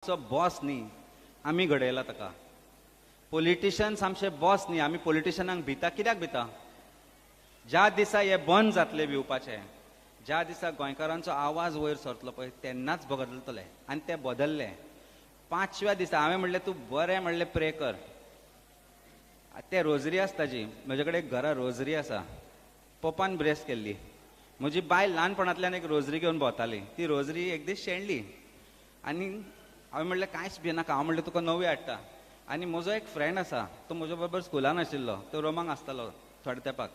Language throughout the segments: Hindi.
सो बॉस न्ही आमी घडयला ताका. पॉलिटिशियन्स आमचे बॉस न्ही, आमी पॉलिटिशियनांक भिता. कित्याक भिता? ज्या दिसा हे बंद जातले भिवपाचे, ज्या दिसा गोंयकारांचो आवाज वयर सरतलो पळय तेन्नाच बदलतले. आनी ते बदलले. 5व्या दिसा हांवें म्हणलें तूं बरें म्हणलें प्रे कर. ते रोजरी आसता जी, म्हजे कडेन घरा रोजरी आसा, पप्पान ब्रेस केल्ली. म्हजी बायल ल्हानपणांतल्यान एक रोजरी घेवन भोंवताली. ती रोजरी एक दीस शेणली आनी हांवें म्हणलें कांयच भिनाका, हांव म्हणलें तुका नवी हाडटा. आनी म्हजो एक फ्रेंड आसा, तो म्हजे बरोबर स्कुलान आशिल्लो, तो रोमांक आसतालो थोड्या तेंपाक.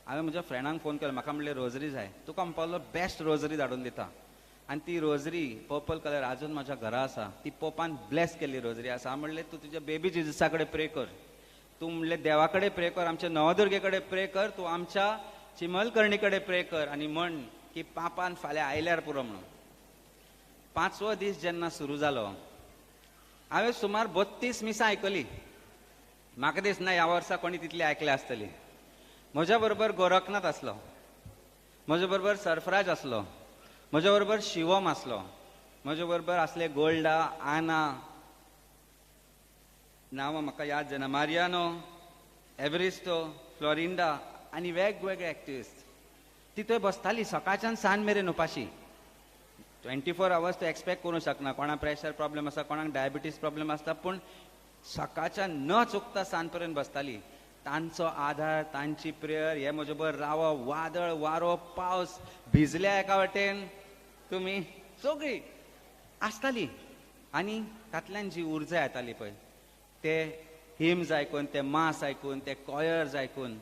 हांवें म्हज्या फ्रेंडांक फोन केलो, म्हाका म्हणलें रोजरी जाय, तुका म्हणपालो बेस्ट रोजरी धाडून दिता. आनी ती रोजरी पर्पल कलर आजून म्हाज्या घरा आसा. ती पप्पान ब्लेस केल्ली रोजरी आसा. हांव म्हणलें तूं तुज्या बेबी जिजसा कडेन प्रे कर, तूं म्हणलें देवा कडेन प्रे कर, आमच्या नवदुर्गे कडेन प्रे कर, तूं आमच्या चिमलकर्णी कडेन प्रे कर आनी म्हण की पापान फाल्यां आयल्यार पुरो म्हणून. 5वो दीस जेन्ना सुरू जालो, हांवें सुमार 32 मिसां आयकली. म्हाका दिसना ह्या वर्सा कोणी तितली आयकली आसतली. म्हज्या बरोबर गोरखनाथ आसलो, म्हजे बरोबर सरफराज आसलो, म्हजे बरोबर शिवम आसलो, म्हजे बरोबर आसले गोल्डा, आना, नांवां म्हाका याद जायना, मारियानो, एवरिस्टो, फ्लोरिंडा आनी वेगवेगळे एक्टिविस्ट. ती थंय बसताली सकाळच्यान सांज मेरेन उपाशी. 24 hours तूं एक्सपेक्ट करूंक शकना. कोणाक प्रेशर प्रॉब्लेम आसा, कोणाक डायबिटीज प्रॉब्लेम आसता, पूण सकाळच्यान न चुकता सांज पर्यंत बसताली. तांचो आधार, तांची प्रेयर, हे म्हजे बरोबर रावप, वादळ वारो पावस, भिजल्या एका वाटेन तुमी, सगळी आसताली. आनी तांतल्यान जी उर्जा येताली पळय, ते हिम्स आयकून, ते मास आयकून, ते कॉयर्स आयकून,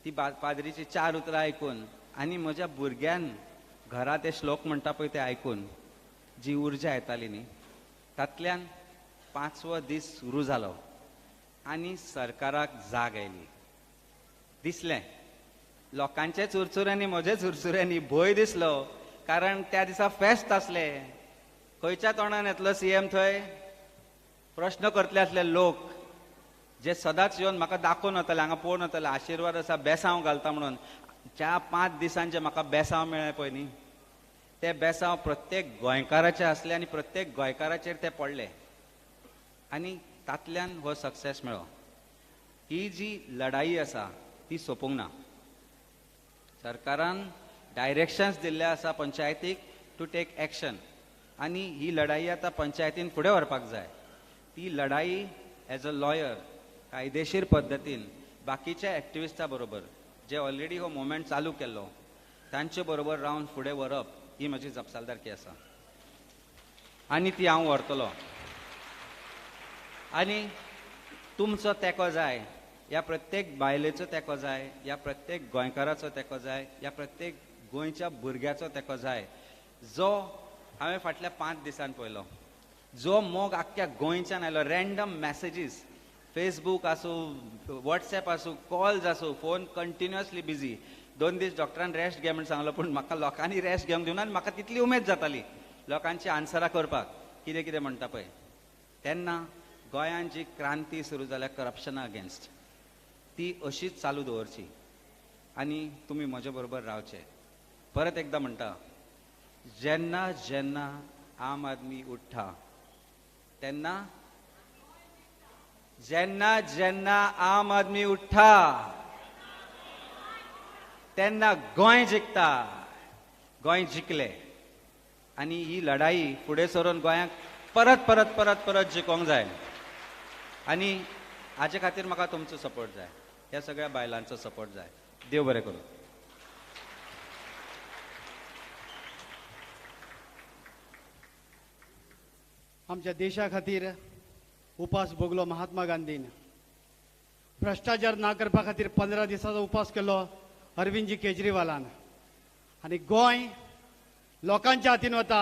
ती पाद्रीची 4 उतरां आयकून, आनी म्हज्या भुरग्यान घरा ते श्लोक म्हणटा पळय ते आयकून जी उर्जा येताली न्ही, तांतल्यान 5वो दीस सुरू जालो आनी सरकाराक जाग आयली. दिसलें लोकांचे चुरचुऱ्यांनी, म्हजे चुरचुऱ्यांनी भंय दिसलो. कारण त्या दिसा फेस्त आसले. खंयच्या तोंडान येतलो सीएम थंय? प्रश्न करतले आसले लोक, जे सदांच येवन म्हाका दाखोवन वताले, हांगा पळोवन वताले, आशिर्वाद आसा, बेसांव घालता म्हणून. ज्या 5 दिसांचे म्हाका बेसांव मेळ्ळे पळय न्ही, ते बेसांव प्रत्येक गोंयकाराचे आसले आनी प्रत्येक गोंयकाराचेर ते पडले. आनी तांतल्यान हो सक्सेस मेळ्ळो. ही जी लढाई आसा ती सोंपूंक ना. सरकारान डायरेक्शन्स दिल्ले आसा पंचायतीक टू टेक एक्शन. आनी ही लढाई आतां पंचायतीन फुडें व्हरपाक जाय. ती लढाई एज अ लॉयर कायदेशीर पद्दतीन बाकीच्या एक्टिविस्टां बरोबर, जे ऑलरेडी हो मुवमेंट चालू केल्लो, तांचे बरोबर रावन फुडें व्हरप ही म्हजी जबाबदारी आसा. आनी ती हांव व्हरतलो. आनी तुमचो तेंको जाय, ह्या प्रत्येक बायलेचो तेंको जाय, ह्या प्रत्येक गोंयकाराचो तेंको जाय, ह्या प्रत्येक गोंयच्या भुरग्याचो तेंको जाय, जो हांवें फाटल्या 5 दिसांनी पळयलो, जो मोग आख्ख्या गोंयच्यान आयलो. रँडम मॅसेजीस, फेसबूक आसूं, वॉट्सॅप आसूं, कॉल्स आसूं, फोन कंटिन्युअसली बिजी. 2 दीस डॉक्टरान रेस्ट घे म्हण सांगलो, पूण म्हाका लोकांनी रेस्ट घेवंक दिवना आनी म्हाका तितली उमेद जाताली लोकांची आन्सरां करपाक, कितें कितें म्हणटा पळय. तेन्ना गोंयांत जी क्रांती सुरू जाल्या करप्शना अगेन्स्ट, ती अशीच चालू दवरची आनी तुमी म्हजे बरोबर रावचे. परत एकदां म्हणटा, जेन्ना जेन्ना आम आदमी उठ्ठा तेन्ना, जेन्ना जेन्ना आम आदमी उठ्ठा तेन्ना गोंय जिखता. गोंय जिखले आनी ही लढाई फुडें सरून गोंयांक परत परत परत परत जिखोवंक जाय. आनी हाचे खातीर म्हाका तुमचो सपोर्ट जाय, ह्या सगळ्या बायलांचो सपोर्ट जाय. देव बरें करूं. आमच्या देशा खातीर उपास भोगलो महात्मा गांधीन. भ्रष्टाचार ना करपा खातीर 15 दिसाचो उपास केलो अरविंदजी केजरीवालान. आनी गोंय लोकांच्या हातीन वता.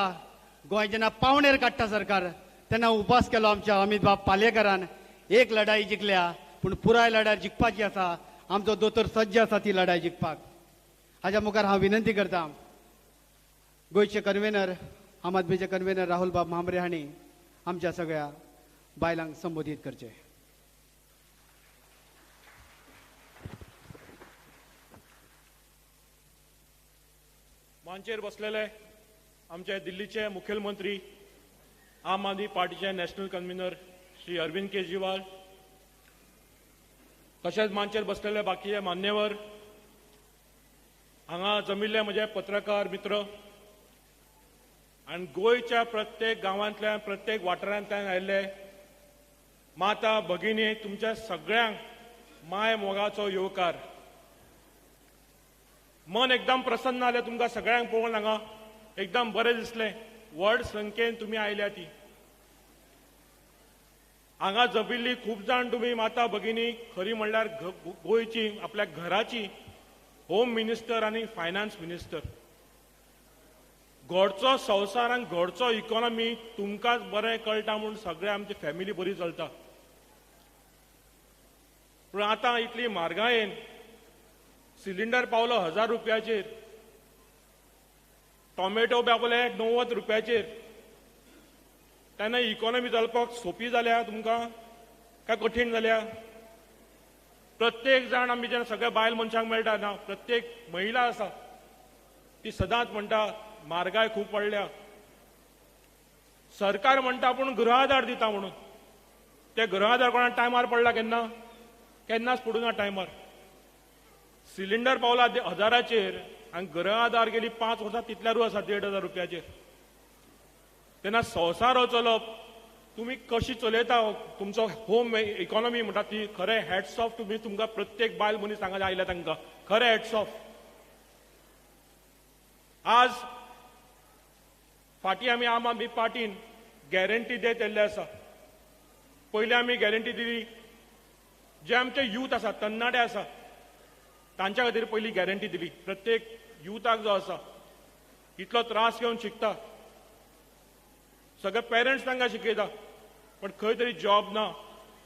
गोंय जेन्ना पावणेर काडटा सरकार, तेन्ना उपास केलो आमच्या अमित बाब पालेकरान. एक लढाई जिखल्या, पूण पुराय लढाई जिखपाची आसा. आमचो दोतोर सज्ज आसा ती लढाई जिखपाक. हाच्या मुखार हांव विनंती करता, गोंयचे कन्वेनर, आम आदमीचे कन्वेनर राहुल बाब भांबरे हांणी आमच्या सगळ्या बायलांक संबोधीत करचे. मंचेर बसलेले आमचे दिल्लीचे मुखेलमंत्री आम आदमी पार्टीचे नॅशनल कन्व्हिनर श्री अरविंद केजरीवाल, तशेंच मांचेर बसलेले बाकीचे मान्यवर, हांगा जमिल्ले म्हजे पत्रकार मित्र आनी गोंयच्या प्रत्येक गांवांतल्यान प्रत्येक वाठारांतल्यान आयिल्ले माता भगिनी, तुमच्या सगळ्यांक माय मोगाचो येवकार. मन एकदम प्रसन्न जालें तुमकां सगळ्यांक पळोवन. हांगा एकदम बरें दिसलें. व्हड संख्येन तुमी आयल्या ती. हांगा जमिल्ली खूब जाण तुमी माता भगिनी खरी म्हणल्यार गोंयची आपल्या घराची होम मिनिस्टर आनी फायनान्स मिनिस्टर. घरचो संवसार आनी घरचो इकॉनॉमी तुमकांच बरें कळटा म्हूण सगळे आमची फॅमिली बरी चलता. पूण आतां इतली म्हारगायेन सिलिंडर पावलो 1000 रुपयाचेर, टोमॅटो पावले 90 रुपयाचेर. तेन्ना इकॉनॉमी चलपाक सोपी जाल्या तुमकां काय कठीण जाल्या? प्रत्येक जाण आमी जेन्ना सगळ्या बायल मनशांक मेळटा ना, प्रत्येक महिला आसा ती सदांच म्हणटा म्हारगाय खूब वाडल्या. सरकार म्हणटा पूण गृह आधार दिता म्हणून. ते गृह आधार कोणा टायमार पडला केन्ना? केन्नाच पडूना टायमार. सिलिंडर पावला 1000चेर आनी गृह आधार गेली 5 वर्सां तितल्यारूच आसा 1500 रुपयाचेर. तेन्ना संवसार चलप तुमी कशी चलयता तुमचो होम इकॉनॉमी म्हणटा ती खरें हॅट्स ऑफ. तुमी तुमकां प्रत्येक बायल मनीस हांगा आयल्या तांकां खरें हॅट्स ऑफ. आज फाटीं आमी आम आदमी पार्टीन गॅरंटी देत येल्ले आसा. पयलीं आमी गॅरंटी दिली जे आमचे यूथ आसा, तरणाटे आसा, तांच्या खातीर पयली गॅरंटी दिली. प्रत्येक युथाक जो आसा इतलो त्रास घेवन शिकता, सगळे पेरंट्स तांकां शिकयता, पण खंय तरी जॉब ना.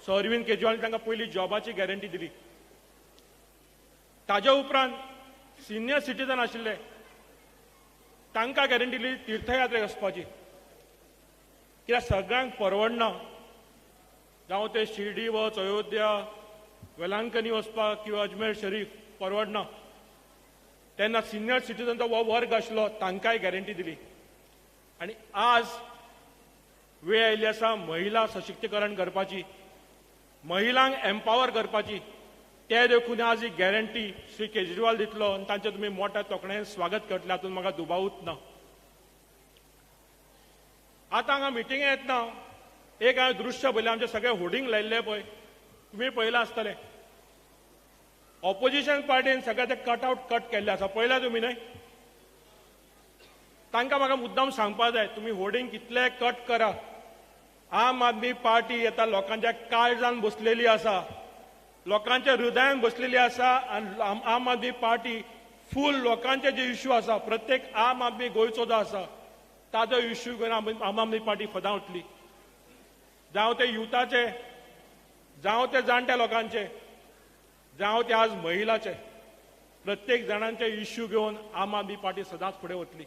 सो अरविंद केजरीवाल तांकां पयली जॉबाची गॅरंटी दिली. ताज्या उपरांत सिनियर सिटीजन आशिल्ले तांकां गॅरंटी दिली तीर्थयात्रेक वचपाची. कित्याक सगळ्यांक परवडना. जावं ते शिर्डी वच, अयोध्या, वेलांकनी वचपाक किंवा अजमेर शरीफ परवडना. तेन्ना सिनियर सिटीजनचो हो वर्ग आशिल्लो तांकांय गॅरंटी दिली. आनी आज वेळ आयिल्ली आसा महिला सशक्तीकरण करपाची, महिलांक एम्पावर करपाची. ते देखून आज ही गॅरंटी श्री केजरीवाल दितलो आनी तांचे तुमी मोठ्या तोखणायेन स्वागत करतले, हातूंत म्हाका दुबावूच ना. आतां हांगा मिटिंगे येतना एक हांवें दृश्य पळयलें. आमचे सगळे होर्डिंग लायिल्ले पळय, तुमी पळयलां आसतलें. ऑपोजिशन पार्टीन सगळे ते कटआउट कट केल्ले आसा, पळयला तुमी न्हय? तांकां म्हाका मुद्दाम सांगपाक जाय, तुमी होर्डिंग कितले कट करा. आम आदमी पार्टी आतां लोकांच्या काळजान बसलेली आसा, लोकांच्या हृदयान बसलेली आसा. आनी आम आदमी पार्टी फूल लोकांचे जे इश्यू आसा, प्रत्येक आम आदमी गोंयचो जो आसा ताजो इश्यू घेवन आम आदमी पार्टी फुडां वतली. जावं ते युथाचे, जावं ते जाणट्या लोकांचे, जावं ते आज महिलाचे, प्रत्येक जाणांचे इश्यू घेवन आम आदमी पार्टी सदांच फुडें वतली.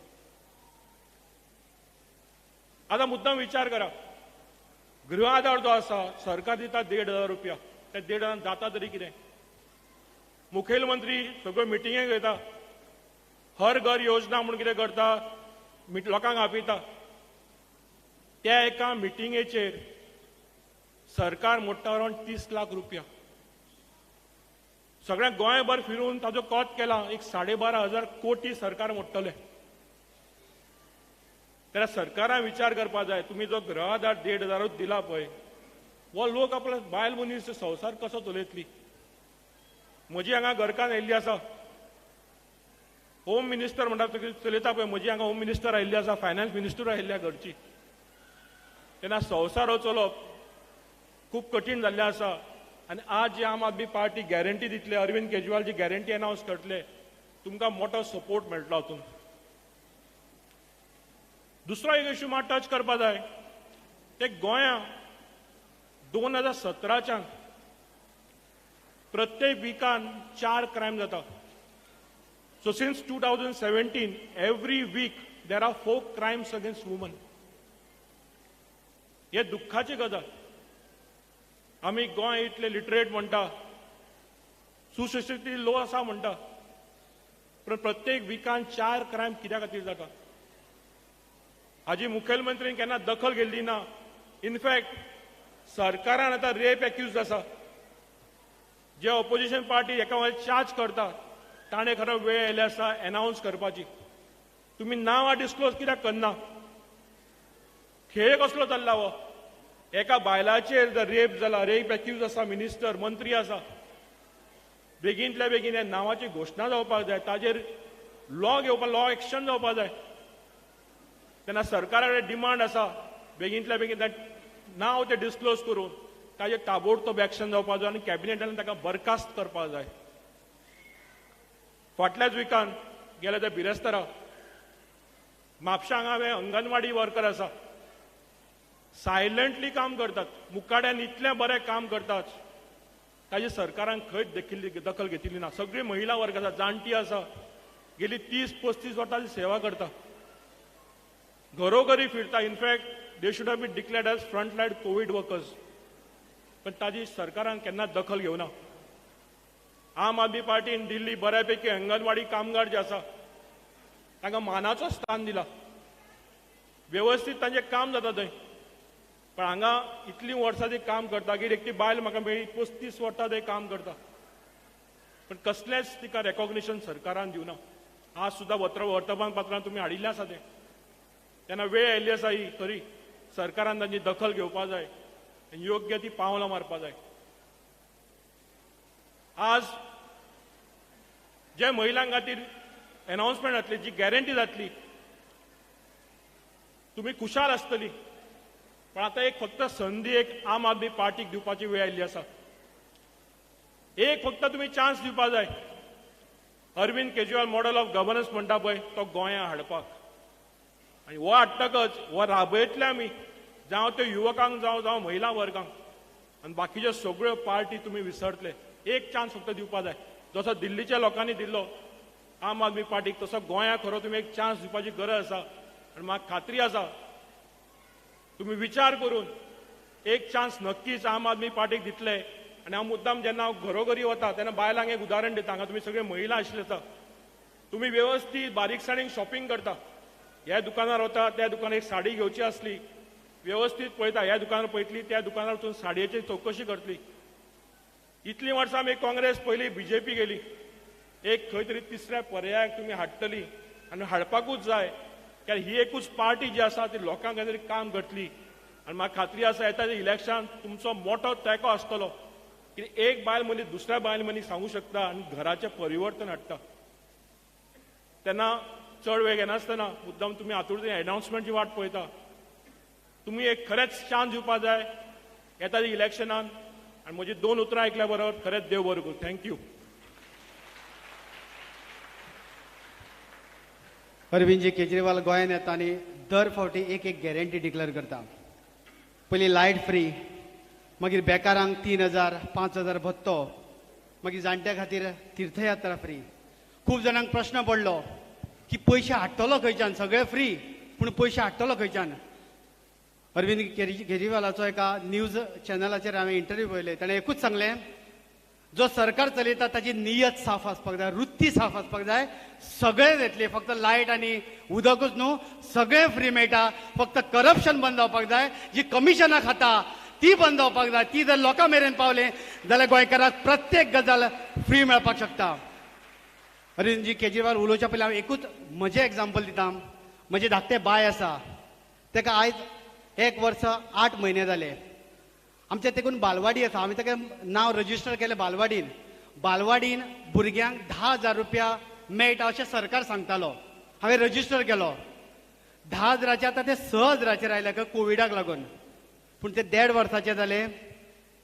आतां मुद्दाम विचार करा, गृह आधार जो आसा सरकार दिता 1500 रुपया. ते 1500 जाता तरी कितें? मुखेलमंत्री सगळ्यो मिटिंगे घेता, हर घर योजना म्हणून कितें करता, लोकांक आपयता. त्या एका मिटिंगेचेर सरकार मोडटा अरावंड 30 लाख रुपया. सगळ्या गोंयभर फिरून ताजो कोत केला, एक 12,500 कोटी सरकार मोडटले. तेन्ना सरकारान विचार करपाक जाय, तुमी जो गृह आधार 1500 दिला पळय, हो लोक आपलो बायल मनीस संवसार कसो चलयतली? म्हजी हांगा घरकान्न आयिल्ली आसा, होम मिनिस्टर म्हणटा चलयता पळय, म्हजी हांगा होम मिनिस्टर आयिल्ली आसा, फायनान्स मिनिस्टर आयिल्ल्या घरची. तेन्ना संवसार चलोवप खूब कठीण जाल्लें आसा. आनी आज जी आम आदमी पार्टी गॅरंटी दितले, अरविंद केजरीवाल जी गॅरंटी अनावन्स करतले, तुमकां मोठो सपोर्ट मेळटलो हातूंत. दुसरो एक इश्यू म्हाका टच करपाक जाय, ते गोंया 2017च्यान प्रत्येक विकान 4 क्रायम जाता. So since 2017 every week there are 4 crimes against women. हे दुख्खाची गजाल. आमी गोंय इतले लिटरेट म्हणटा, सुशिक्षित लो आसा म्हणटा, पण प्रत्येक विकान 4 क्रायम कित्या खातीर जाता? हाजी मुखेलमंत्रीन केन्ना दखल घेतली ना. इनफॅक्ट सरकारान आतां रेप एक्यूज आसा. जे ऑपोजिशन पार्टी एका वेळेस चार्ज करता ताणें खरो वेळ येयल्ली आसा अनावन्स करपाची. तुमी नांवां डिस्क्लोज कित्याक करना? खेळ कसलो चल्ला हो? एका बायलाचेर जर रेप जाला, रेप एक्यूज आसा, मिनिस्टर मंत्री आसा, बेगींतल्या बेगीन हे नांवाची घोशणा जावपाक जाय, ताजेर लॉ एक्शन जावपाक जाय. तेन्ना सरकारा कडेन डिमांड आसा बेगींतल्या बेगीन नांव ते डिस्क्लोज करून ताजेर ताबडतोब एक्शन जावपाक जाय आनी कॅबिनेटान ताका बरखास्त करपाक जाय. फाटल्याच विकान गेल्या त्या बिरेस्तारा म्हापशां हांगा हांवें अंगणवाडी वर्कर आसा, सायलंटली काम करतात, मुखाड्यान इतलें बरें काम करतात, ताजी सरकारान खंयच दखल घेतिल्ली ना. सगळी महिला वर्ग आसा, जाणटी आसा, गेली 30-35 वर्सां सेवा करता, घरोघरी फिरता. In fact they should have been declared as frontline covid workers. पण ताजी सरकारान केन्नाच दखल घेवना. आम आदमी पार्टीन दिल्ली बऱ्यापैकी अंगणवाडी कामगार जे आसा तांकां मानाचो स्थान दिला, व्यवस्थीत तांचें काम जाता थंय. पण हांगा इतलीं वर्सां ती काम करता, की एकटी बायल म्हाका मेळ्ळी 35 वर्सां थंय काम करता, पण कसलेंच तिका रेकॉग्निशन सरकारान दिवना. आज सुद्दां वर्तमानपत्रांत तुमी हाडिल्लें आसा तें. तेन्ना वेळ येयल्ली आसा ही खरी. सरकारान तांची दखल घेवपाक जाय, योग्य ती पावलां मारपाक जाय. आज जे महिलांक खातीर अनाउन्समेंट जातली, जी गॅरंटी जातली, तुमी खुशाल आसतली. पण आता एक फक्त संधी एक आम आदमी पार्टीक दिवपाची वेळ आयिल्ली आसा. एक फक्त तुम्ही चान्स दिवपाक जाय. Arvind Kejriwal model of governance म्हणटा पळय तो गोंयांत हाडपाक. आनी हो हाडटकच हो राबयतले आमी, जावं त्यो युवकांक जावं महिला वर्गांक, आनी बाकीच्यो सगळ्यो पार्टी तुमी विसरतले. एक चान्स फक्त दिवपाक जाय. जसो दिल्लीच्या लोकांनी दिल्लो आम आदमी पार्टीक, तसो गोंयांक खरो तुमी एक चान्स दिवपाची गरज आसा. आनी म्हाका खात्री आसा तुम्ही विचार करून एक चान्स नक्कीच आम आदमी पार्टीक दितले. आनी हांव मुद्दाम जेन्ना हांव घरोघरी वता तेन्ना बायलांक एक उदाहरण दिता. हांगा तुमी सगळे महिला आशिल्ले आसा, तुमी व्यवस्थीत बारीकसाणीक शॉपिंग करता. ह्या दुकानार वता, त्या दुकानार एक साडी घेवची आसली, व्यवस्थीत पळयता, ह्या दुकानार पळयतली, त्या दुकानार वचून साडयेची चवकशी करतली. इतलीं वर्सां आमी काँग्रेस पयली बीजेपी गेली. एक खंय तरी तिसऱ्या पर्यायाक तुमी हाडटली आनी हाडपाकूच जाय, कित्याक ही एकूच पार्टी जी आसा ती लोकांक कांय तरी काम करतली. आनी म्हाका खात्री आसा येता इलेक्शन तुमचो मोठो तेंको आसतलो, कित्याक एक बायल मनीस दुसऱ्या बायल मनीस सांगू शकता आनी घराचें परिवर्तन हाडटा. तेन्ना चड वेळ घेनासतना मुद्दाम तुमी हातूंत अनाउन्समेंटची वाट पळयता. तुमी एक खरेंच चान्स दिवपाक जाय येता इलेक्शनान. आनी म्हजी 2 उतरां आयकल्या बरोबर खरेंच देव बरें करूं. थँक्यू. अरविंदजी केजरीवाल गोंयांत येता आनी दर फावटी एक गॅरंटी डिक्लेअर करता. पयलीं लायट फ्री, मागीर बेकारांक 3000 5000 भत्तो, मागीर जाणट्या खातीर तीर्थयात्रा फ्री. खूब जाणांक प्रश्न पडलो की पयशे हाडटलो खंयच्यान? सगळे फ्री, पूण पयशे हाडटलो खंयच्यान? अरविंद केजरीवालाचो एका न्यूज चॅनलाचेर हांवें इंटरव्यू पळयले. ताणें एकूच सांगलें, जो सरकार चलयता ताची नियत साफ आसपाक जाय, वृत्ती साफ आसपाक जाय. सगळे येतले, फक्त लायट आनी उदकूच न्हू, सगळे फ्री मेळटा. फक्त करप्शन बंद जावपाक जाय. जी कमिशनां खाता ती बंद जावपाक जाय. ती जर लोकां मेरेन पावले जाल्यार गोंयकाराक प्रत्येक गजाल फ्री मेळपाक शकता. अरविंदजी केजरीवाल उलोवच्या पयलीं हांव एकूच म्हजें एग्जाम्पल दिता. म्हजे धाकटे बाय आसा, ताका आयज 1 वर्स 8 म्हयने जाले. आमच्या देखून बालवाडी आसा, हांवें ताका नांव रजिस्टर केलें बालवाडीन. बालवाडीन भुरग्यांक 10,000 रुपया मेळटा अशें सरकार सांगतालो. हांवें रजिस्टर केलो. 10,000चे आतां ते 6,000चेर आयल्या कोविडाक लागून. पूण ते 1.5 वर्साचे जाले,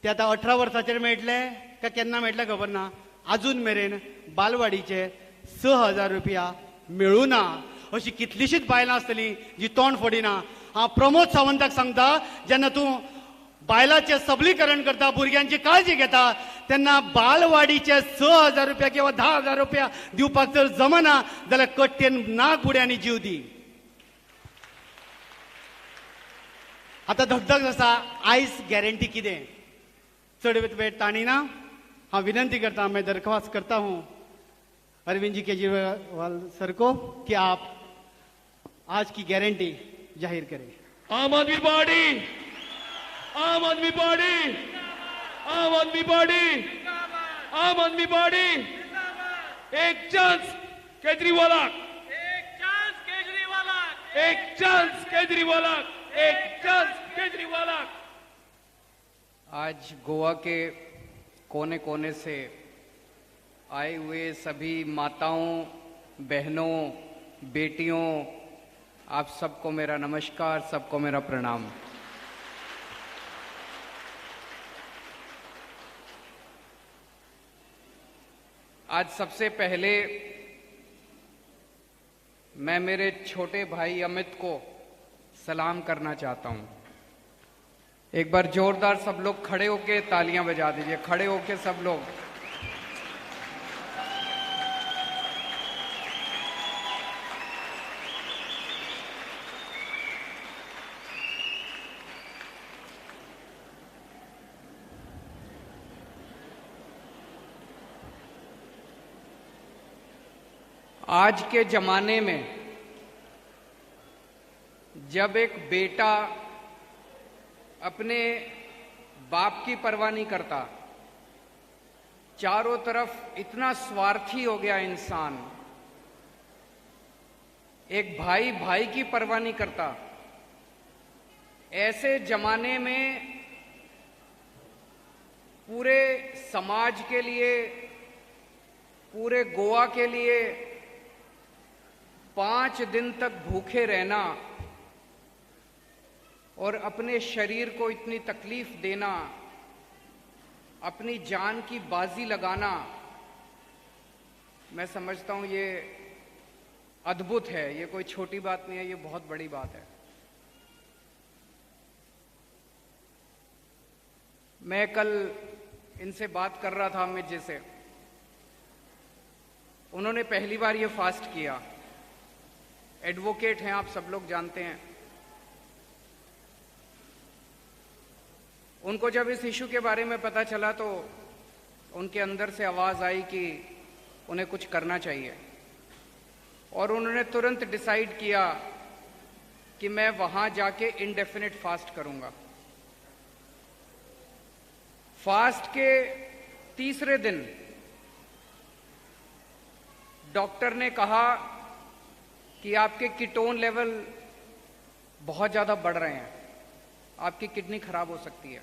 ते आतां 18 वर्साचेर मेळटले काय केन्ना मेळटले खबर ना. अजून मेरेन बालवाडीचे 6,000 रुपया मेळूना. अशी कितलीशीच बायलां आसतलीं जी तोंड फोडिना. हांव प्रमोद सावंताक सांगता, जेन्ना तूं बायलांचें सबलीकरण करता, भुरग्यांची काळजी घेता, तेन्ना बालवाडीचे 6,000 रुपया किंवा 10,000 रुपया दिवपाक जर जमना जाल्यार कट्टेन नाक बुड्यांनी जीव दी. आतां धगधग आसा, आयज गॅरंटी कितें? चड वेळ ताणिना. हांव विनंती करता, मैं दरख्वास्त करता हूं अरविंद जी केजरीवाल सर को कि आप आज की गारंटी जाहिर करें। आम आदमी पार्टी, आम आदमी पार्टी, आम आदमी पार्टी, आम आदमी पार्टी, एक चांस केजरीवाल, एक चांस केजरीवाल, एक चांस केजरीवाल, एक चांस केजरीवाल। आज गोवा के कोने कोने से आए हुए सभी माताओं, बहनों, बेटियों, आप सबको मेरा नमस्कार, सबको मेरा प्रणाम। आज सबसे पहले मैं मेरे छोटे भाई अमित को सलाम करना चाहता हूं। एक बार जोरदार सब लोग खड़े होके तालियां बजा दीजिए, खड़े होके सब लोग। आज के जमाने में जब एक बेटा अपने बाप की परवाह नहीं करता, चारों तरफ इतना स्वार्थी हो गया इंसान, एक भाई भाई की परवाह नहीं करता, ऐसे जमाने में पूरे समाज के लिए, पूरे गोवा के लिए 5 दिन तक भूखे रहना और अपने शरीर को इतनी तकलीफ देना, अपनी जान की बाजी लगाना, मैं समझता हूं ये अद्भुत है। ये कोई छोटी बात नहीं है, ये बहुत बड़ी बात है। मैं कल इनसे बात कर रहा था, अमित जी से। उन्होंने पहली बार ये फास्ट किया। एडवोकेट हैं, आप सब लोग जानते हैं। उनको जब इस इशू के बारे में पता चला तो उनके अंदर से आवाज आई कि उन्हें कुछ करना चाहिए, और उन्होंने तुरंत डिसाइड किया कि मैं वहां जाके इंडेफिनिट फास्ट करूंगा। फास्ट के तीसरे दिन डॉक्टर ने कहा कि आपके कीटोन लेवल बहुत ज्यादा बढ़ रहे हैं, आपकी किडनी खराब हो सकती है।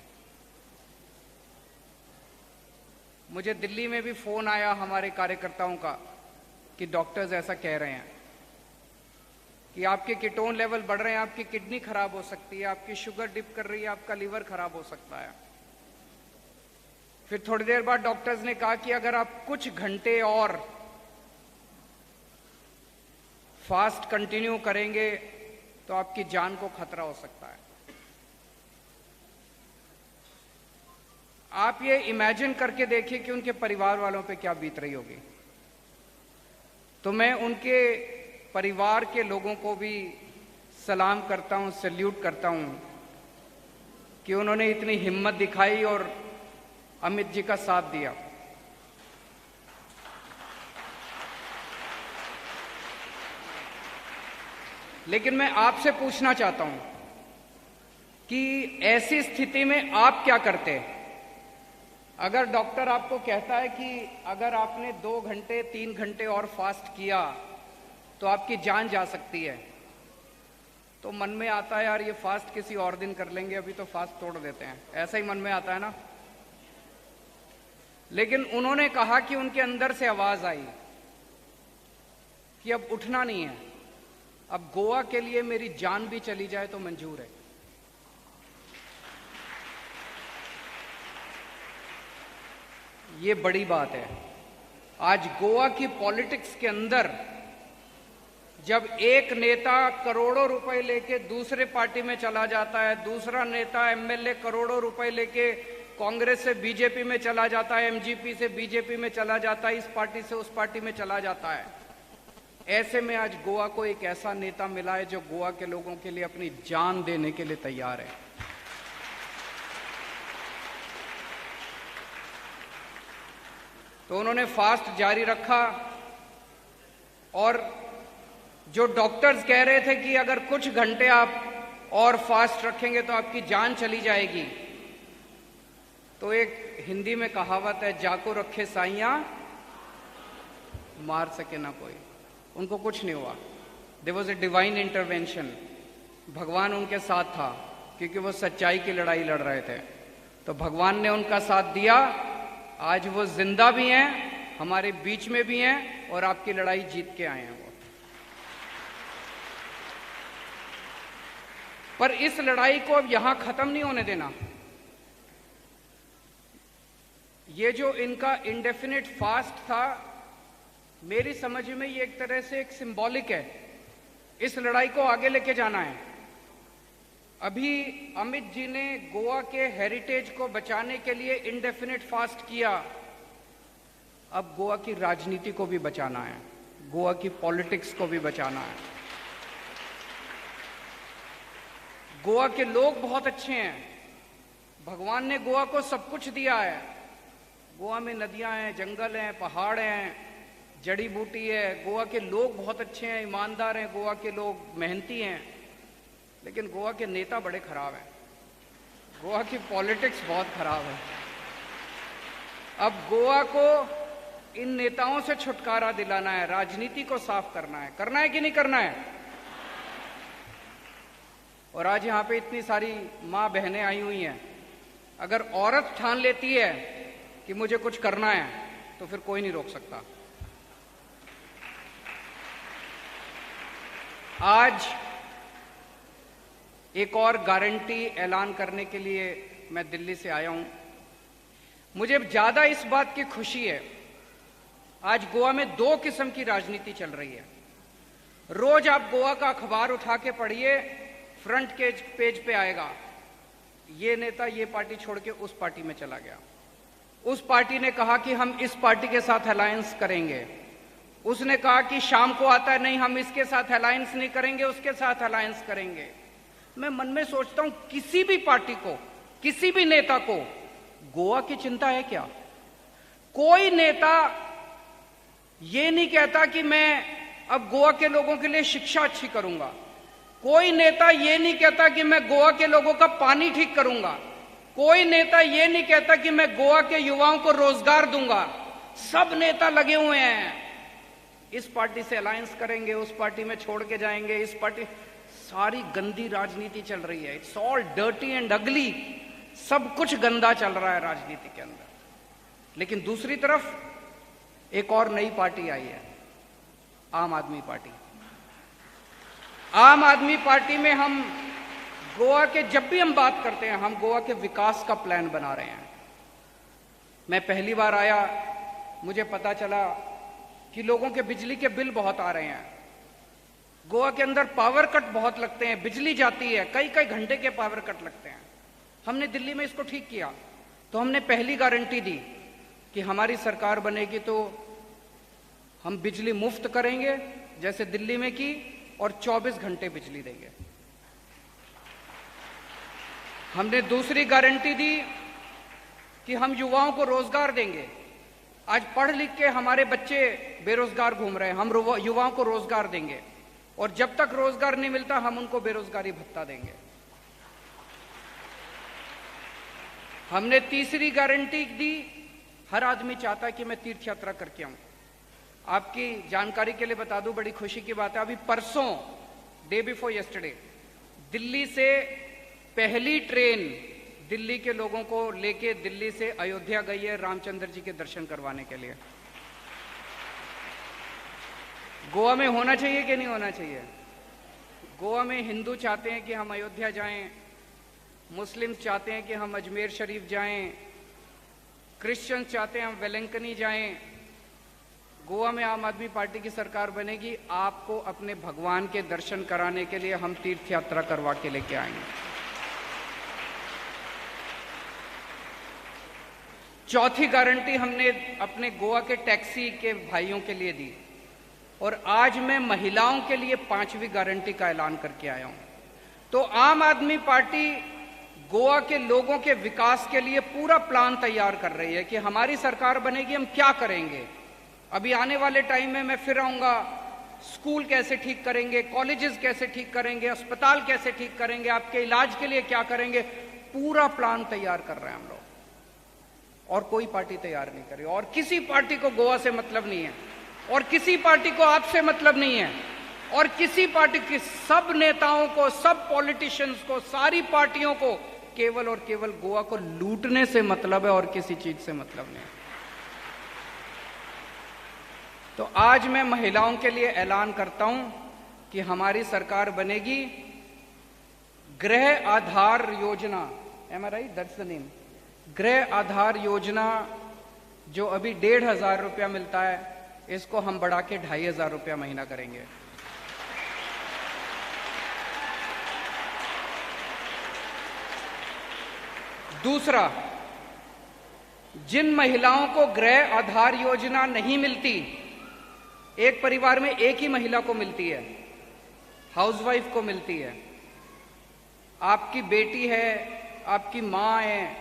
मुझे दिल्ली में भी फोन आया हमारे कार्यकर्ताओं का कि डॉक्टर्स ऐसा कह रहे हैं कि आपके कीटोन लेवल बढ़ रहे हैं, आपकी किडनी खराब हो सकती है, आपकी शुगर डिप कर रही है, आपका लीवर खराब हो सकता है। फिर थोड़ी देर बाद डॉक्टर्स ने कहा कि अगर आप कुछ घंटे और फास्ट कंटिन्यू करेंगे तो आपकी जान को खतरा हो सकता है। आप ये इमेजिन करके देखिए कि उनके परिवार वालों पे क्या बीत रही होगी। तो मैं उनके परिवार के लोगों को भी सलाम करता हूं, सैल्यूट करता हूं कि उन्होंने इतनी हिम्मत दिखाई और अमित जी का साथ दिया। लेकिन मैं आपसे पूछना चाहता हूं कि ऐसी स्थिति में आप क्या करते हैं? अगर डॉक्टर आपको कहता है कि अगर आपने 2 घंटे 3 घंटे और फास्ट किया तो आपकी जान जा सकती है, तो मन में आता है यार ये फास्ट किसी और दिन कर लेंगे, अभी तो फास्ट तोड़ देते हैं, ऐसा ही मन में आता है ना। लेकिन उन्होंने कहा कि उनके अंदर से आवाज आई कि अब उठना नहीं है, अब गोवा के लिए मेरी जान भी चली जाए तो मंजूर है। ये बड़ी बात है। आज गोवा की पॉलिटिक्स के अंदर जब एक नेता करोड़ों रुपए लेके दूसरे पार्टी में चला जाता है, दूसरा नेता एमएलए करोड़ों रुपए लेके कांग्रेस से बीजेपी में चला जाता है, एमजीपी से बीजेपी में चला जाता है, इस पार्टी से उस पार्टी में चला जाता है, ऐसे में आज गोवा को एक ऐसा नेता मिला है जो गोवा के लोगों के लिए अपनी जान देने के लिए तैयार है। तो उन्होंने फास्ट जारी रखा और जो डॉक्टर्स कह रहे थे कि अगर कुछ घंटे आप और फास्ट रखेंगे तो आपकी जान चली जाएगी, तो एक हिंदी में कहावत है, जाको रखे साइयां मार सके ना कोई। उनको कुछ नहीं हुआ। There was a divine intervention. भगवान उनके साथ था क्योंकि वो सच्चाई की लड़ाई लड़ रहे थे, तो भगवान ने उनका साथ दिया। आज वो जिंदा भी हैं, हमारे बीच में भी हैं और आपकी लड़ाई जीत के आए हैं वो। पर इस लड़ाई को अब यहां खत्म नहीं होने देना। ये जो इनका इंडेफिनिट फास्ट था, मेरी समझ में ये एक तरह से एक सिंबॉलिक है। इस लड़ाई को आगे लेके जाना है। अभी अमित जी ने गोवा के हेरिटेज को बचाने के लिए इंडेफिनिट फास्ट किया। अब गोवा की राजनीति को भी बचाना है, गोवा की पॉलिटिक्स को भी बचाना है। गोवा के लोग बहुत अच्छे हैं, भगवान ने गोवा को सब कुछ दिया है। गोवा में नदियां हैं, जंगल हैं, पहाड़ हैं, जड़ी बूटी है। गोवा के लोग बहुत अच्छे हैं, ईमानदार हैं, गोवा के लोग मेहनती हैं। लेकिन गोवा के नेता बड़े खराब हैं, गोवा की पॉलिटिक्स बहुत खराब है। अब गोवा को इन नेताओं से छुटकारा दिलाना है, राजनीति को साफ करना है कि नहीं करना है? और आज यहां पे इतनी सारी माँ बहनें आई हुई हैं, अगर औरत ठान लेती है कि मुझे कुछ करना है तो फिर कोई नहीं रोक सकता। आज एक और गारंटी ऐलान करने के लिए मैं दिल्ली से आया हूं। मुझे ज्यादा इस बात की खुशी है, आज गोवा में दो किस्म की राजनीति चल रही है। रोज आप गोवा का अखबार उठा के पढ़िए, फ्रंट के पेज पे आएगा, ये नेता ये पार्टी छोड़ के उस पार्टी में चला गया, उस पार्टी ने कहा कि हम इस पार्टी के साथ अलायंस करेंगे, उसने कहा कि शाम को आता है, नहीं हम इसके साथ अलायंस नहीं करेंगे, उसके साथ अलायंस करेंगे। मैं मन में सोचता हूं, किसी भी पार्टी को, किसी भी नेता को गोवा की चिंता है क्या? कोई नेता ये नहीं कहता कि मैं अब गोवा के लोगों के लिए शिक्षा अच्छी करूंगा, कोई नेता ये नहीं कहता कि मैं गोवा के लोगों का पानी ठीक करूंगा, कोई नेता ये नहीं कहता कि मैं गोवा के युवाओं को रोजगार दूंगा। सब नेता लगे हुए हैं, इस पार्टी से अलायंस करेंगे, उस पार्टी में छोड़ के जाएंगे, इस पार्टी, सारी गंदी राजनीति चल रही है। इट्स ऑल डर्टी एंड अगली, सब कुछ गंदा चल रहा है राजनीति के अंदर। लेकिन दूसरी तरफ एक और नई पार्टी आई है, आम आदमी पार्टी। आम आदमी पार्टी में हम गोवा के, जब भी हम बात करते हैं, हम गोवा के विकास का प्लान बना रहे हैं। मैं पहली बार आया, मुझे पता चला कि लोगों के बिजली के बिल बहुत आ रहे हैं। गोवा के अंदर पावर कट बहुत लगते हैं, बिजली जाती है, कई कई घंटे के पावर कट लगते हैं। हमने दिल्ली में इसको ठीक किया, तो हमने पहली गारंटी दी कि हमारी सरकार बनेगी तो हम बिजली मुफ्त करेंगे जैसे दिल्ली में की, और 24 घंटे बिजली देंगे। हमने दूसरी गारंटी दी कि हम युवाओं को रोजगार देंगे। आज पढ़ लिख के हमारे बच्चे बेरोजगार घूम रहे हैं, हम युवाओं को रोजगार देंगे, और जब तक रोजगार नहीं मिलता हम उनको बेरोजगारी भत्ता देंगे। हमने तीसरी गारंटी दी, हर आदमी चाहता है कि मैं तीर्थ यात्रा करके आऊं। आपकी जानकारी के लिए बता दूं, बड़ी खुशी की बात है, अभी परसों, डे बिफोर यस्टरडे, दिल्ली से पहली ट्रेन दिल्ली के लोगों को लेके दिल्ली से अयोध्या गई है रामचंद्र जी के दर्शन करवाने के लिए। गोवा में होना चाहिए कि नहीं होना चाहिए? गोवा में हिंदू चाहते हैं कि हम अयोध्या जाएं, मुस्लिम्स चाहते हैं कि हम अजमेर शरीफ जाएं, क्रिश्चियंस चाहते हैं हम वेलंकनी जाएं। गोवा में आम आदमी पार्टी की सरकार बनेगी, आपको अपने भगवान के दर्शन कराने के लिए हम तीर्थ यात्रा करवा के लेके आएंगे। चौथी गारंटी हमने अपने गोवा के टैक्सी के भाइयों के लिए दी, और आज मैं महिलाओं के लिए 5वीं गारंटी का ऐलान करके आया हूं। तो आम आदमी पार्टी गोवा के लोगों के विकास के लिए पूरा प्लान तैयार कर रही है कि हमारी सरकार बनेगी हम क्या करेंगे। अभी आने वाले टाइम में मैं फिर आऊंगा, स्कूल कैसे ठीक करेंगे, कॉलेजेस कैसे ठीक करेंगे, अस्पताल कैसे ठीक करेंगे, आपके इलाज के लिए क्या करेंगे, पूरा प्लान तैयार कर रहे हैं हम लोग। और कोई पार्टी तैयार नहीं करी, और किसी पार्टी को गोवा से मतलब नहीं है, और किसी पार्टी को आपसे मतलब नहीं है, और किसी पार्टी के सब नेताओं को, सब पॉलिटिशियंस को, सारी पार्टियों को केवल और केवल गोवा को लूटने से मतलब है और किसी चीज से मतलब नहीं। तो आज मैं महिलाओं के लिए ऐलान करता हूं कि हमारी सरकार बनेगी Griha Aadhaar Yojana. Am I right? That's the name. Griha Aadhaar योजना जो अभी 1,500 रुपया मिलता है, इसको हम बढ़ा के 2,500 रुपया महीना करेंगे। दूसरा, जिन महिलाओं को गृह आधार योजना नहीं मिलती, एक परिवार में एक ही महिला को मिलती है, हाउसवाइफ को मिलती है, आपकी बेटी है, आपकी मां है,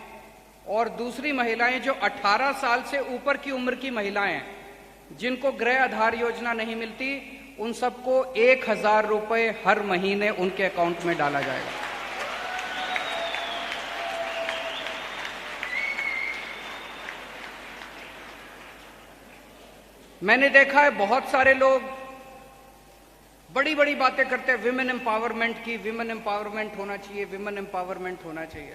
और दूसरी महिलाएं जो 18 साल से ऊपर की उम्र की महिलाएं हैं, जिनको गृह आधार योजना नहीं मिलती, उन सबको 1,000 रुपए हर महीने उनके अकाउंट में डाला जाएगा। मैंने देखा है बहुत सारे लोग बड़ी बड़ी बातें करते हैं विमेन एम्पावरमेंट की, विमेन एम्पावरमेंट होना चाहिए, विमेन एम्पावरमेंट होना चाहिए।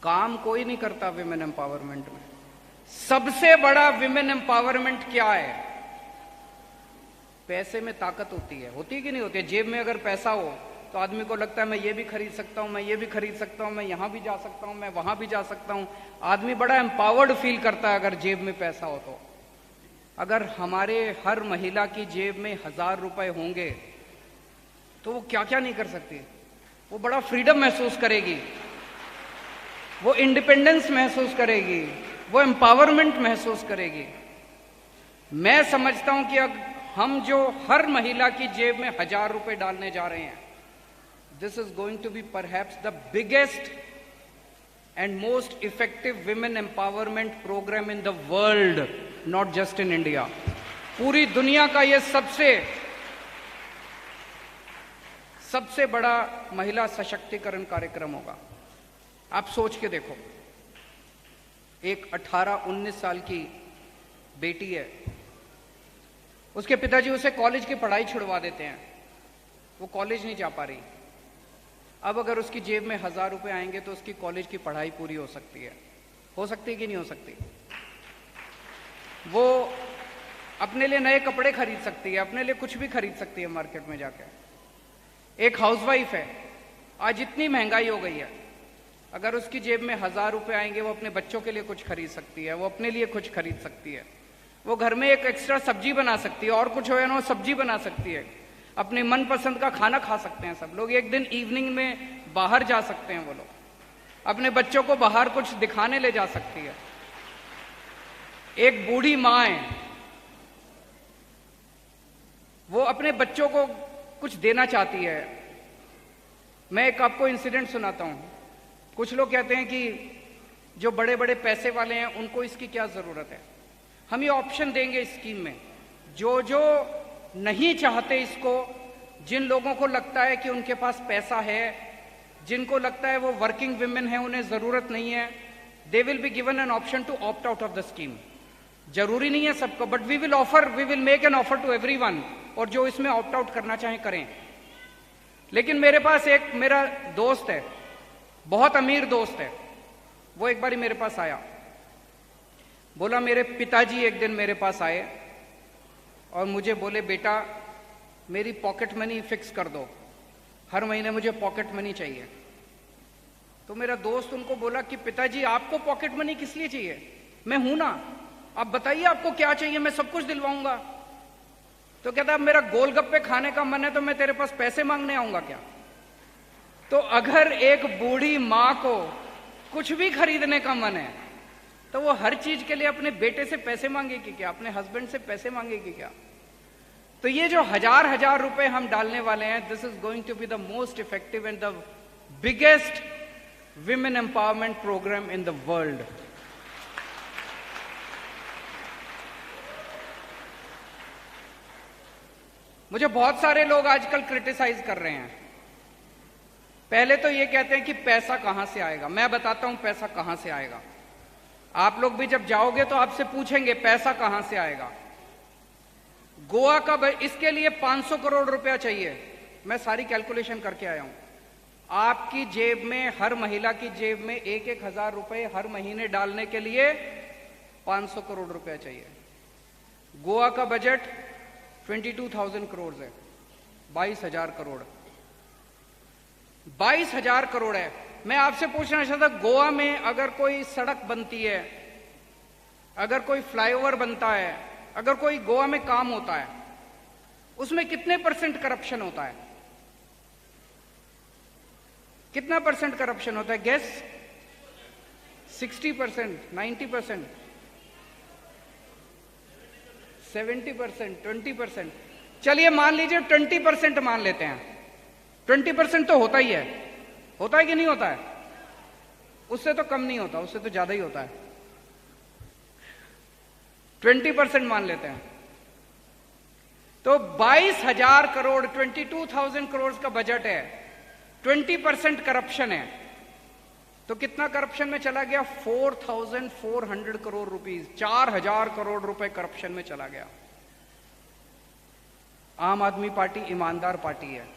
काम कोई नहीं करता विमेन एम्पावरमेंट में। सबसे बड़ा विमेन एम्पावरमेंट क्या है? पैसे में ताकत होती है कि नहीं होती है? जेब में अगर पैसा हो तो आदमी को लगता है मैं ये भी खरीद सकता हूं, मैं ये भी खरीद सकता हूं, मैं यहां भी जा सकता हूं, मैं वहां भी जा सकता हूं। आदमी बड़ा एम्पावर्ड फील करता है अगर जेब में पैसा हो तो। अगर हमारे हर महिला की जेब में 1,000 रुपए होंगे तो वो क्या क्या नहीं कर सकती। वो बड़ा फ्रीडम महसूस करेगी, वो इंडिपेंडेंस महसूस करेगी, वो एम्पावरमेंट महसूस करेगी। मैं समझता हूं कि अब हम जो हर महिला की जेब में 1,000 रुपए डालने जा रहे हैं, this is going to be perhaps the biggest and most effective women empowerment program in the world, not just in India. पूरी दुनिया का यह सबसे बड़ा महिला सशक्तिकरण कार्यक्रम होगा। आप सोच के देखो, एक 18-19 साल की बेटी है, उसके पिताजी उसे कॉलेज की पढ़ाई छुड़वा देते हैं, वो कॉलेज नहीं जा पा रही। अब अगर उसकी जेब में 1,000 रुपए आएंगे तो उसकी कॉलेज की पढ़ाई पूरी हो सकती है कि नहीं हो सकती? वो अपने लिए नए कपड़े खरीद सकती है, अपने लिए कुछ भी खरीद सकती है मार्केट में जाकर। एक हाउसवाइफ है, आज इतनी महंगाई हो गई है, अगर उसकी जेब में 1,000 रुपए आएंगे वो अपने बच्चों के लिए कुछ खरीद सकती है, वो अपने लिए कुछ खरीद सकती है, वो घर में एक एक्स्ट्रा सब्जी बना सकती है, और कुछ हो या ना सब्जी बना सकती है, अपने मनपसंद का खाना खा सकते हैं सब लोग। एक दिन इवनिंग में बाहर जा सकते हैं वो लोग, अपने बच्चों को बाहर कुछ दिखाने ले जा सकती है। एक बूढ़ी मां है, वो अपने बच्चों को कुछ देना चाहती है। मैं एक आपको इंसिडेंट सुनाता हूं। कुछ लोग कहते हैं कि जो बड़े बड़े पैसे वाले हैं उनको इसकी क्या जरूरत है। हम ये ऑप्शन देंगे इस स्कीम में, जो नहीं चाहते इसको, जिन लोगों को लगता है कि उनके पास पैसा है, जिनको लगता है वो वर्किंग विमेन है, उन्हें जरूरत नहीं है, they will be given an option to opt out of the scheme. जरूरी नहीं है सबको, but we will make an offer to everyone, और जो इसमें ऑप्ट आउट करना चाहें करें। लेकिन मेरे पास एक मेरा दोस्त है, बहुत अमीर दोस्त है, वो एक बार मेरे पास आया, बोला मेरे पिताजी एक दिन मेरे पास आए और मुझे बोले बेटा मेरी पॉकेट मनी फिक्स कर दो, हर महीने मुझे पॉकेट मनी चाहिए। तो मेरा दोस्त उनको बोला कि पिताजी आपको पॉकेट मनी किस लिए चाहिए? मैं हूं ना, आप बताइए आपको क्या चाहिए, मैं सब कुछ दिलवाऊंगा। तो कहता मेरा गोलगप्पे खाने का मन है, तो मैं तेरे पास पैसे मांगने आऊंगा क्या? तो अगर एक बूढ़ी मां को कुछ भी खरीदने का मन है तो वो हर चीज के लिए अपने बेटे से पैसे मांगेगी क्या, अपने हस्बैंड से पैसे मांगेगी क्या? तो ये जो 1,000 रुपए हम डालने वाले हैं, this is going to be the most effective and the biggest women empowerment programme in the world. मुझे बहुत सारे लोग आजकल क्रिटिसाइज कर रहे हैं। पहले तो ये कहते हैं कि पैसा कहां से आएगा। मैं बताता हूं पैसा कहां से आएगा। आप लोग भी जब जाओगे तो आपसे पूछेंगे पैसा कहां से आएगा। गोवा का इसके लिए 500 करोड़ रुपया चाहिए। मैं सारी कैलकुलेशन करके आया हूं। आपकी जेब में, हर महिला की जेब में 1,000 रुपए हर महीने डालने के लिए 500 करोड़ रुपया चाहिए। गोवा का बजट 22,000 करोड़ है, 22,000 करोड़, 22,000 करोड़ है। मैं आपसे पूछना चाहता, गोवा में अगर कोई सड़क बनती है, अगर कोई फ्लाईओवर बनता है, अगर कोई गोवा में काम होता है, उसमें कितने % करप्शन होता है? कितना % करप्शन होता है? गेस? 60%, 90%, 70%, 20%। चलिए मान लीजिए 20% मान लेते हैं। 20% तो होता ही है। होता है कि नहीं होता है? उससे तो कम नहीं होता, उससे तो ज्यादा ही होता है। 20% मान लेते हैं तो 22,000 करोड़, 22,000 करोड़ का बजट है। 20% करप्शन है तो कितना करप्शन में चला गया? 4,400 करोड़ रुपीस, 4,000 करोड़ रुपए करप्शन में चला गया। आम आदमी पार्टी ईमानदार पार्टी है।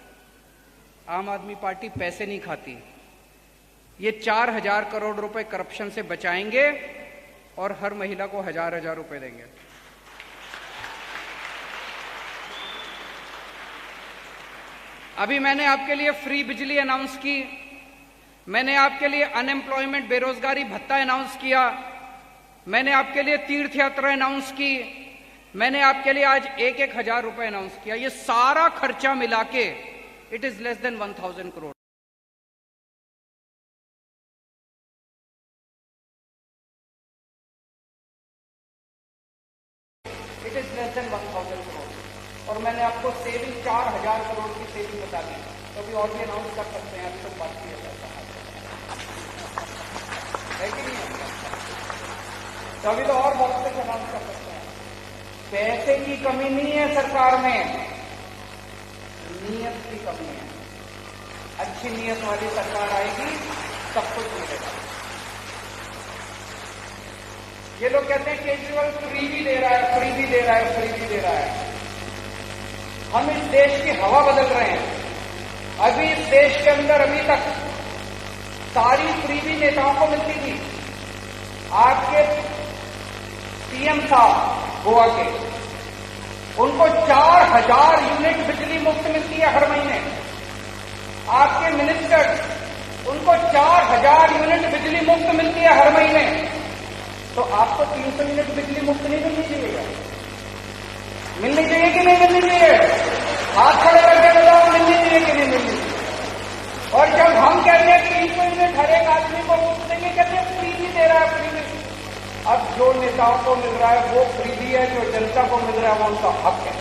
आम आदमी पार्टी पैसे नहीं खाती। ये 4,000 करोड़ रुपए करप्शन से बचाएंगे और हर महिला को 1,000 रुपए देंगे। अभी मैंने आपके लिए फ्री बिजली अनाउंस की, मैंने आपके लिए अनएम्प्लॉयमेंट, बेरोजगारी भत्ता अनाउंस किया, मैंने आपके लिए तीर्थ यात्रा अनाउंस की, मैंने आपके लिए आज 1,000 रुपए अनाउंस किया। ये सारा खर्चा मिला के it is less than 1,000 crore. It is less than 1,000 crore. और मैंने आपको सेविंग 4,000 करोड़ की सेविंग बता दी। तो अभी और भी अनाउंस कर सकते हैं। अभी तो बात की है कि नहीं? तो अभी तो और बहुत कुछ अनाउंस कर सकते हैं। पैसे की कमी नहीं है सरकार में, नीयत की कमी है। अच्छी नीयत वाली सरकार आएगी, सब कुछ मिलेगा। ये लोग कहते हैं केजरीवाल फ्री भी दे रहा है, फ्री भी दे रहा है, फ्री भी दे रहा है। हम इस देश की हवा बदल रहे हैं। अभी इस देश के अंदर अभी तक सारी फ्रीबी नेताओं को मिलती थी। आपके सीएम साहब गोवा के, उनको 4,000 यूनिट बिजली मुफ्त मिलती है हर महीने। आपके मिनिस्टर, उनको 4,000 यूनिट बिजली मुफ्त मिलती है हर महीने। तो आपको 300 यूनिट बिजली मुफ्त नहीं मिलनी चाहिए? मिलनी चाहिए कि नहीं मिलनी चाहिए? हाथ खड़े करके बताओ, मिलनी चाहिए कि नहीं मिलनी चाहिए? और जब हम कहते हैं 300 यूनिट हर एक आदमी को मुफ्त देंगे, कहते हैं फ्री भी दे रहा है, फ्री भी। अब जो नेताओं को मिल रहा है वो फ्री भी है, जो जनता को मिल रहा है वो उनका हक है।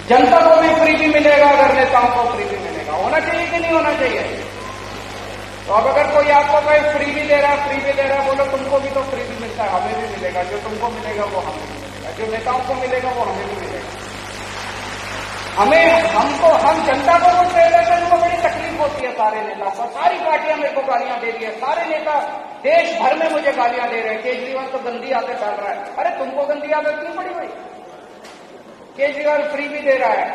जनता को भी फ्री भी मिलेगा अगर नेताओं को फ्री भी मिलेगा। होना चाहिए कि नहीं होना चाहिए? तो अब अगर कोई आपको कहे फ्री भी दे रहा है, फ्री भी दे रहा है, बोलो तुमको भी तो फ्री भी मिलता है, हमें भी मिलेगा। जो तुमको मिलेगा वो हमें भी मिलेगा, जो नेताओं को मिलेगा वो हमें भी मिलेगा। हम जनता को कुछ दे रहे थे, उनको बड़ी तकलीफ होती है। सारे नेताओं को, सारी पार्टियां मेरे को गालियां दे रही है। सारे नेता देश भर में मुझे गालियां दे रहे हैं। केजरीवाल तो गंदी आदत डाल रहा है। अरे तुमको गंदी आदत क्यों पड़ी भाई? केजरीवाल फ्री भी दे रहा है।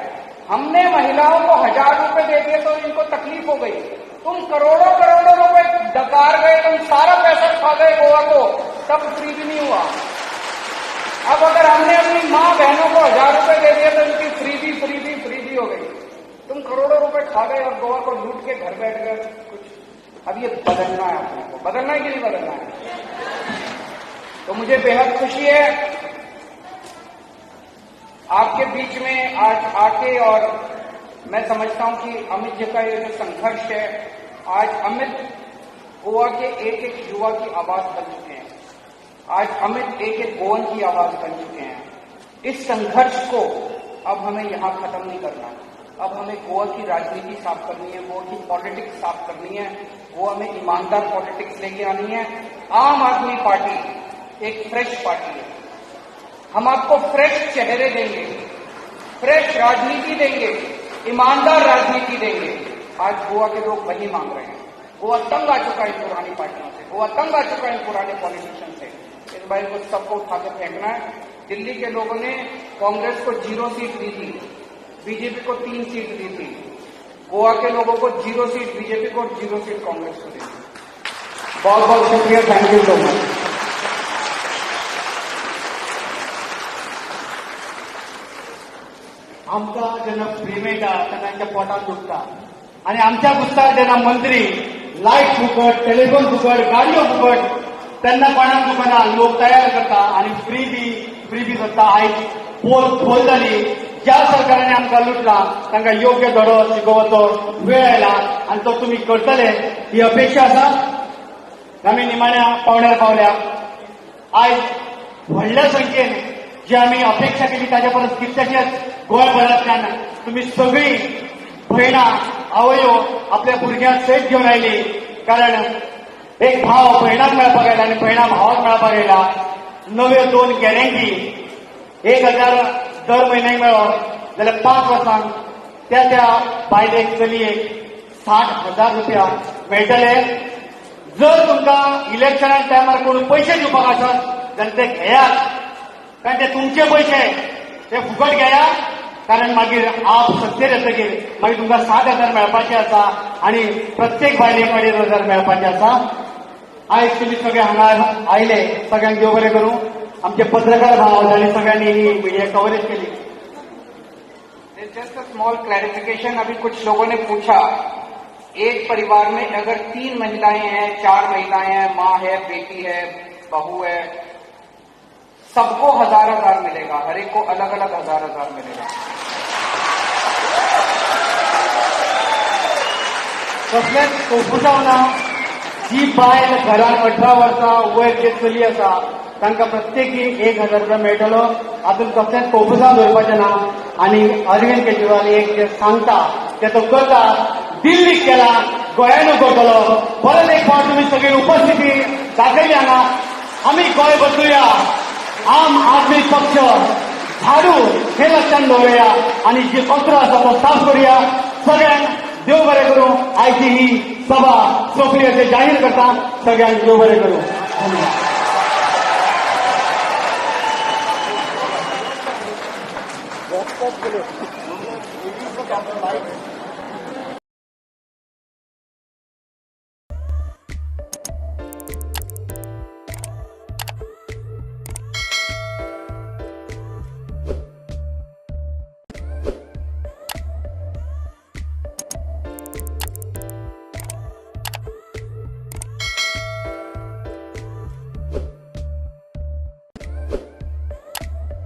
हमने महिलाओं को 1,000 रुपए दे दिए तो इनको तकलीफ हो गई। तुम करोड़ों करोड़ों रुपए डकार गए, तुम सारा पैसा खा गए गोवा को, तब फ्री भी नहीं हुआ। अब अगर हमने अपनी मां बहनों को 1,000 रुपए दे दिए तो इनकी फ्री भी हो गई। तुम करोड़ों रुपए खा गए और गोवा को लूट के घर बैठ गए कुछ। अब ये बदलना है, अपने को बदलना है कि नहीं बदलना है? तो मुझे बेहद खुशी है आपके बीच में आज आके, और मैं समझता हूं कि अमित जी का ये जो संघर्ष है, आज अमित गोवा के एक एक युवा की आवाज बन चुके हैं। आज अमित एक एक गोवन की आवाज बन चुके हैं। इस संघर्ष को अब हमें यहां खत्म नहीं करना। अब हमें गोवा की राजनीति साफ करनी है, गोवा की पॉलिटिक्स साफ करनी है, गोवा में ईमानदार पॉलिटिक्स लेके आनी है। आम आदमी पार्टी एक फ्रेश पार्टी है। हम आपको फ्रेश चेहरे देंगे, फ्रेश राजनीति देंगे, ईमानदार राजनीति देंगे। आज गोवा के लोग वही मांग रहे हैं। गोवा तंग आ चुका है इन पुरानी पार्टियों से, गोवा तंग आ चुका है इन पुराने पॉलिटिशियन से। इस बार को सबको उठाकर फेंकना है। दिल्ली के लोगों ने कांग्रेस को 0 सीट दी थी, बीजेपी को 3 सीट दी थी। गोवा के लोगों को 0 सीट बीजेपी को और 0 सीट कांग्रेस को दी थी। बहुत बहुत शुक्रिया, थैंक यू सो मच। आमकां जेन्ना फ्री मेळटा तेन्ना तांच्या पोटान दुखता आनी आमच्या गुस्तार जेन्ना मंत्री लायट फुकट, टेलिफोन फुकट, गाडयो फुकट तेन्ना कोणाक दुखना, लोक तयार करता आनी फ्री बी करता। आयज पोस्ट खोल जाली, ज्या सरकारांनी आमकां लुटला तांकां योग्य धडो शिकोवचो वेळ आयला आनी तो तुमी करतले ही अपेक्षा आसा। आमी निमाण्या पावण्यार पावल्या। आयज व्हडल्या संख्येन जी आमी अपेक्षा केली ताच्या परस कितलेशेच गोंयभरांतल्यान तुमी सगळीं भयणां आवयो आपल्या भुरग्यांक सयत घेवन आयली, कारण एक भाव भयणाक मेळपाक आयला आनी भयणां भावाक मेळपाक आयला। नव्यो 2 गॅरंटी 1,000 दर म्हयन्याक मेळप जाल्यार 5 वर्सांक त्या बायलेक चलयेक 60,000 रुपया मेळटले। जर तुमकां इलेक्शना टायमार कोण पयशे दिवपाक आसत जाल्यार ते घेयात, कारण ते तुमचे पयशे ते फुकट घेयात, कारण मागीर आप सत्तेर येतकीर मागीर तुमकां 60,000 मेळपाचे आसा आनी प्रत्येक बायलेक 2,500 मेळपाचे आसा। आयज तुमी सगळे हांगा आयले, सगळ्यांक देव बरें करूं। आमचे पत्रकार भाव आनी सगळ्यांनी ही कव्हरेज केली। जस्ट अ स्मॉल क्लैरिफिकेशन, अभी कुछ लोगों ने पूछा, एक परिवार में अगर 3 महिलाएं हैं, 4 महिलाएं हैं, माँ है, बेटी है, बहू है, सबको 1,000 मिलेगा, हर एक को अलग अलग 1,000 मिलेगा। कसलेच कोफुसांव ना। जी बायल घरांत 18 वर्सां वयर जे चली आसा तांकां प्रत्येकी 1,000 रुपया मेळटलो। हातूंत कसलेच कोफुसांव दवरपाचें ना। आनी अरविंद केजरीवाल एक जे सांगता ते तो करता, दिल्लीक केला, गोंयानूय करतलो। परत एक फावट तुमी सगळी उपस्थिती दाखयली हांगा। आमी गोंय बदलुया, आम आदमी पक्ष झाडू हे लक्षात दवरुया आनी जे कचरो आसा तो साफ करुया। सगळ्यांक देव बरें करूं। आयची ही सभा सोंपली अशें जाहीर करता। सगळ्यांक देव बरें करूं। धन्यवाद।